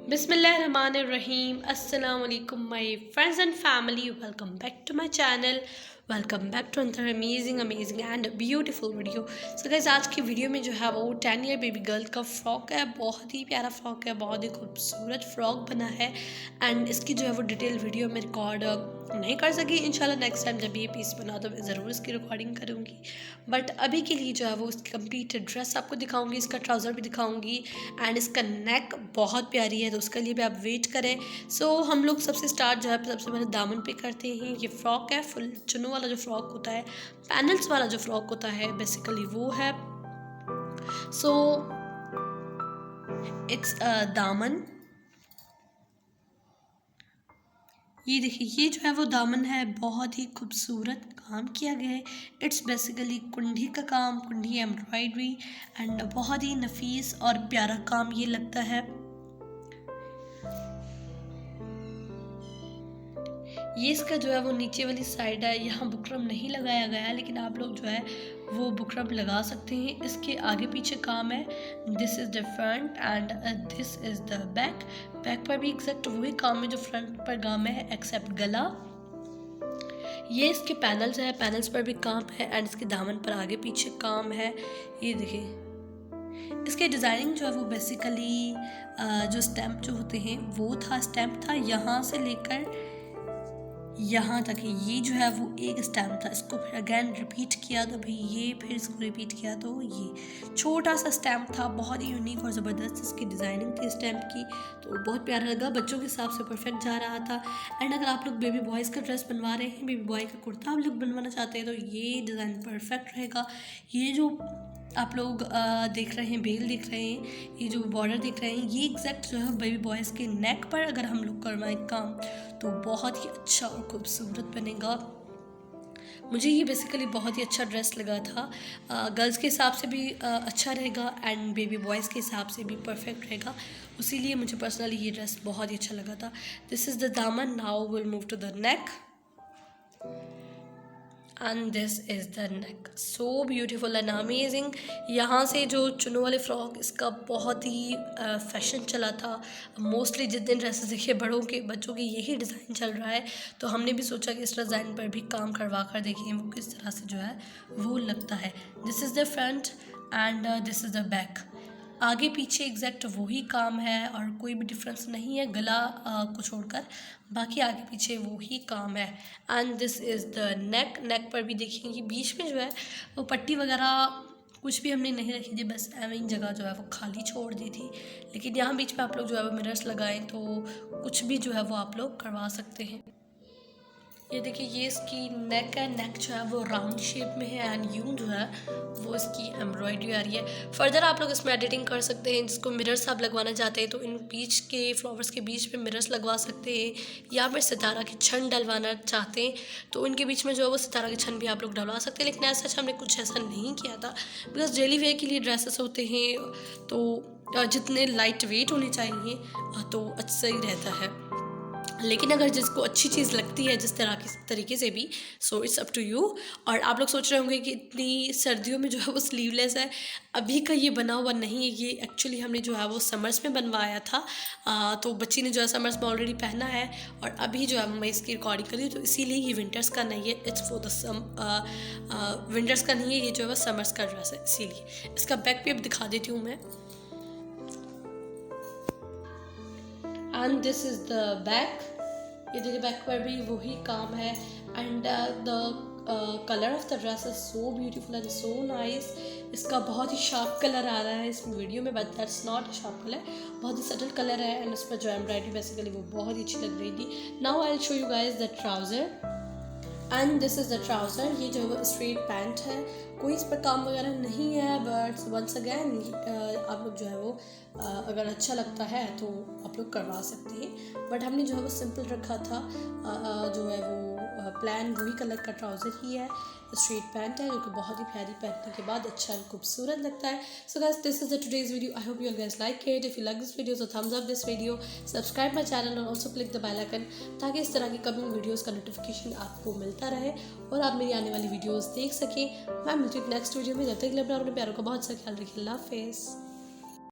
Bismillahirrahmanirrahim. Assalamu alaikum my friends and family. Welcome back to my channel. Welcome back to another amazing and beautiful video. So guys, आज की video में जो है वो 10 year baby girl का frock है। बहुत ही प्यारा फ्रॉक है, बहुत ही खूबसूरत फ्रॉक बना है एंड इसकी जो है वो डिटेल वीडियो में रिकॉर्ड नहीं कर सकी। इंशाल्लाह नेक्स्ट टाइम जब ये पीस बना तो मैं ज़रूर इसकी रिकॉर्डिंग करूँगी। बट अभी के लिए जो है वो इसकी कंप्लीट ड्रेस आपको दिखाऊँगी, इसका ट्राउज़र भी दिखाऊँगी एंड इसका नेक बहुत प्यारी है, तो उसके लिए भी आप वेट करें। सो हम लोग सबसे स्टार्ट जो है सबसे पहले दामन पे करते हैं। ये फ्रॉक है, फुल चुनों वाला जो फ्रॉक होता है, पैनल्स वाला जो फ्रॉक होता है, बेसिकली वो है। सो इट्स दामन। ये देखिए, ये जो है वो दामन है, बहुत ही खूबसूरत काम किया गया है। इट्स बेसिकली कुंडी का काम, कुंडी एम्ब्रॉयडरी एंड बहुत ही नफीस और प्यारा काम ये लगता है। ये इसका जो है वो नीचे वाली साइड है, यहाँ बुकरम नहीं लगाया गया है, लेकिन आप लोग जो है वो बुकरम लगा सकते हैं। इसके आगे पीछे काम है। This is the front end this is the back. Back पर भी एग्जैक्ट वही काम है जो फ्रंट पर काम है, एक्सेप्ट गला। ये इसके पैनल्स है, पैनल्स पर भी काम है एंड इसके दामन पर आगे पीछे काम है। ये देखिए, इसके डिज़ाइनिंग जो है वो बेसिकली जो स्टैम्प जो होते हैं वो था, स्टैम्प था यहाँ से लेकर यहाँ तक। ये जो है वो एक स्टैम्प था, इसको फिर अगेन रिपीट किया तो भी ये, फिर इसको रिपीट किया तो ये छोटा सा स्टैम्प था। बहुत ही यूनिक और ज़बरदस्त इसकी डिज़ाइनिंग थी स्टैम्प की, तो बहुत प्यारा लगा, बच्चों के हिसाब से परफेक्ट जा रहा था। एंड अगर आप लोग बेबी बॉयज़ का ड्रेस बनवा रहे हैं, बेबी बॉय का कुर्ता आप लोग बनवाना चाहते हैं, तो ये डिज़ाइन परफेक्ट रहेगा। ये जो आप लोग देख रहे हैं, बेल देख रहे हैं, ये जो बॉर्डर देख रहे हैं, ये एग्जैक्ट जो है बेबी बॉयज़ के नेक पर अगर हम लोग करवाएं काम तो बहुत ही अच्छा और खूबसूरत बनेगा। मुझे ये बेसिकली बहुत ही अच्छा ड्रेस लगा था। गर्ल्स के हिसाब से भी अच्छा रहेगा एंड बेबी बॉयज़ के हिसाब से भी परफेक्ट रहेगा, इसीलिए मुझे पर्सनली ये ड्रेस बहुत ही अच्छा लगा था। दिस इज़ द दामन। Now will move to the neck and this is the neck. So beautiful and amazing. यहाँ से जो चुनों वाले फ्रॉक, इसका बहुत ही फैशन चला था। मोस्टली जितने ड्रेसेस देखिए बड़ों के, बच्चों के यही डिज़ाइन चल रहा है, तो हमने भी सोचा कि इस डिज़ाइन पर भी काम करवा कर देखें वो किस तरह से जो है वो लगता है। This is the front end this is the back. आगे पीछे एग्जैक्ट वही काम है और कोई भी डिफरेंस नहीं है, गला को छोड़कर बाकी आगे पीछे वही काम है। And this is the neck. Neck पर भी देखेंगे बीच में जो है वो पट्टी वगैरह कुछ भी हमने नहीं रखी थी, बस एवं जगह जो है वो खाली छोड़ दी थी। लेकिन यहाँ बीच में आप लोग जो है वो मिरर्स लगाएं तो कुछ भी जो है वो आप लोग करवा सकते हैं। ये देखिए, ये इसकी नेक है, नेक जो है वो राउंड शेप में है एंड यूं जो है वो इसकी एम्ब्रॉयडरी आ रही है। फर्दर आप लोग इसमें एडिटिंग कर सकते हैं, जिसको मिरर्स आप लगवाना चाहते हैं तो इन बीच के फ्लावर्स के बीच में मिरर्स लगवा सकते हैं, या फिर सितारा की छन डलवाना चाहते हैं तो इनके बीच में जो है वो सितारा की छन भी आप लोग डलवा सकते हैं। लेकिन ऐसा अच्छा हमने कुछ ऐसा नहीं किया था, बिकॉज डेली वेयर के लिए ड्रेसेस होते हैं तो जितने लाइट वेट होने चाहिए तो अच्छा ही रहता है। लेकिन अगर जिसको अच्छी चीज़ लगती है जिस तरह की तरीके से भी, so it's up to you. और आप लोग सोच रहे होंगे कि इतनी सर्दियों में जो है वो स्लीवलेस है, अभी का ये बना हुआ नहीं है, ये एक्चुअली हमने जो है वो समर्स में बनवाया था। तो बच्ची ने जो है समर्स में ऑलरेडी पहना है और अभी जो है मैं इसकी रिकॉर्डिंग करी, तो इसीलिए ये विंटर्स का नहीं है, इट्स फॉर द विंटर्स का नहीं है, ये जो है समर्स का ड्रेस है, इसीलिए। इसका बैक भी अब दिखा देती हूँ मैं। And this is the back. ये देखिए, बैक पर भी वही काम है and the colour of the dress is so beautiful and so nice. इसका बहुत ही शार्प कलर आ रहा है इस वीडियो में, but that's not a sharp colour, बहुत ही सटल कलर है एंड उस पर जो एम्ब्रॉयडरी बेसिकली वो बहुत ही अच्छी लग रही थी। Now I will show you guys the trouser and this is the trouser. ये जो है स्ट्रेट पैंट है, कोई इस पर काम वगैरह नहीं है, बट वंस अगैन आप लोग जो है वो अगर अच्छा लगता है तो आप लोग करवा सकते हैं। बट हमने जो है वो सिंपल रखा था, जो है वो प्लान वही कलर का ट्राउज़र ही है, स्ट्रेट पैंट है, जो कि बहुत ही प्यारी, पहनने के बाद अच्छा और खूबसूरत लगता है। So guys, this is the today's video. I hope you guys like it. If you like this video so thumbs up this video, subscribe my channel और also click the bell icon, ताकि इस तरह की coming videos का notification आपको मिलता रहे और आप मेरी आने वाली वीडियोस देख सकें। मैं मिलती हूँ नेक्स्ट वीडियो में। जब तक अपने प्यारों का बहुत सा ख्याल रखिए। अल्लाह हाफिज़।